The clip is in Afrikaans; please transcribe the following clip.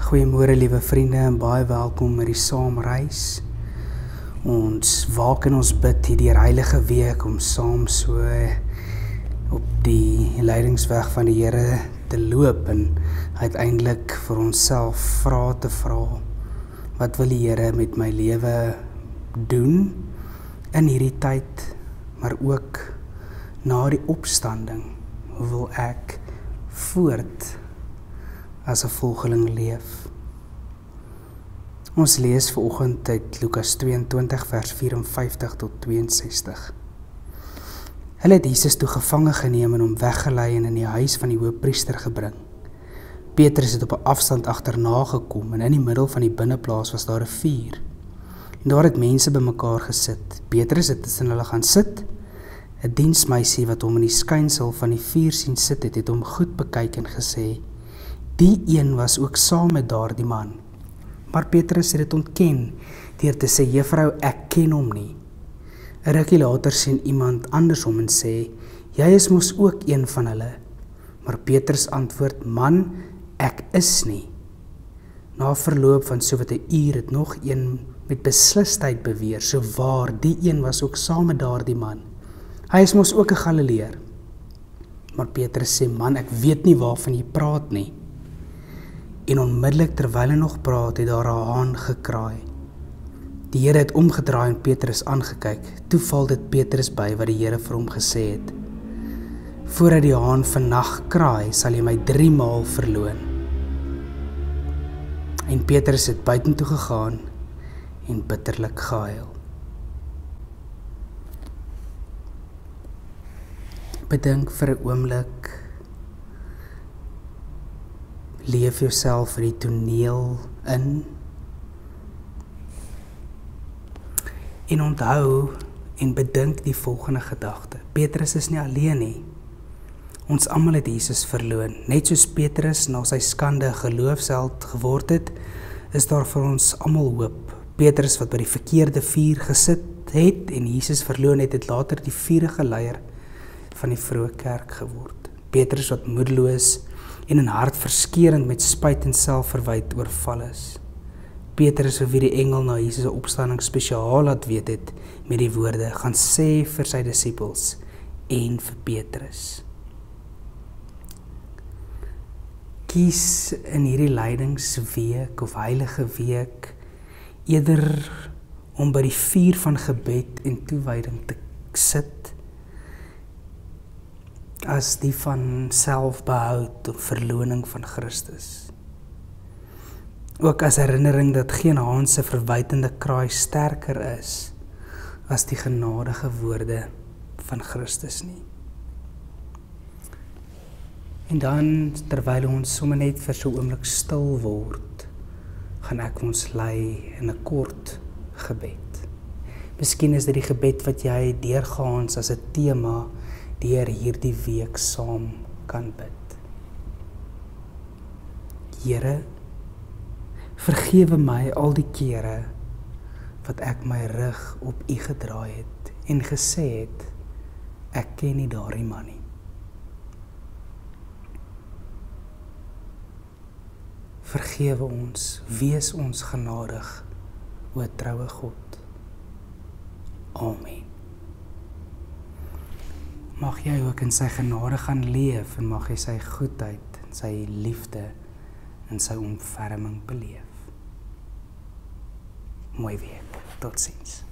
Goeiemôre liewe vriende en baie welkom by die saamreis. Ons waak en ons bid hierdie heilige week om saam so op die leidingsweg van die Here te loop en uiteindelik vir onsself vrae te vra. Wat wil die Here met my lewe doen in hierdie tyd, maar ook na die opstanding? Hoe wil ek voort as 'n volgeling leef? Ons lees vanoggend uit Lukas 22 vers 54 tot 62. Hulle het Jesus toe gevange geneem en hom weggelei en in die huis van die hoofpriester gebring. Petrus het op 'n afstand agterna gekom en in die middel van die binneplaas was daar 'n vuur. En daar het mense bymekaar gesit. Petrus het tussen hulle gaan sit. 'n Diensmeisie wat hom in die skynsel van die vuur sien sit het hom goed bekyk en gesê: "Die een was ook saam met daardie man." Maar Petrus het dit ontken deur te sê: "Juffrou, ek ken hom nie." 'n Rukkie later sien iemand anders hom en sê: "Jy is mos ook een van hulle." Maar Petrus antwoord: "Man, ek is nie." Na verloop van sowat 'n uur het nog een met beslisheid beweer: "So waar, die een was ook saam met daardie man. Hy is mos ook 'n Galileër." Maar Petrus sê: "Man, ek weet nie waarvan jy praat nie." En onmiddellik terwyl hy nog praat, het daar 'n haan gekraai. Die Here het omgedraai en Petrus aangekyk. Toe val dit Petrus by wat die Here vir hom gesê het: "Voordat die haan vannag kraai, sal jy my 3 maal verloon." En Petrus het buitentoe gegaan en bitterlik gehuil. Bedink vir 'n oomblik. Leef jouself in die toneel in. En onthou en bedink die volgende gedagte. Petrus is nie alleen nie. Ons almal het Jesus verloon. Net soos Petrus na sy skande geloofsheld geword het, is daar vir ons almal hoop. Petrus wat by die verkeerde vuur gesit het en Jesus verloon het, het later die vurige leier van die vroeë kerk geword. Petrus wat moedeloos en in hartverskeurend met spyt en selfverwyd oorval is. Petrus vir wie die engel na Jesus se opstanding spesiaal laat weet het met die woorde: "Gaan sê vir sy disippels en vir Petrus." Kies in hierdie lydingsweek of heilige week eerder om by die vuur van gebed en toewyding te sit as die van selfbehoud of verloning van Christus. Ook as herinnering dat geen haan se verwytende kraai sterker is as die genadige woorde van Christus nie. En dan, terwyl ons sommer net vir so 'n oomblik stil word, gaan ek ons lei in 'n kort gebed. Miskien is dit die gebed wat jy deurgaans as 'n tema deur hierdie week saam kan bid. Here, vergewe my al die kere wat ek my rug op U gedraai het en gesê het, ek ken nie daardie man nie. Vergewe ons, wees ons genadig, o troue God. Amen. Mag jy ook in sy genade gaan leef en mag jy sy goedheid en sy liefde en sy ontferming beleef. Mooi week. Totsiens.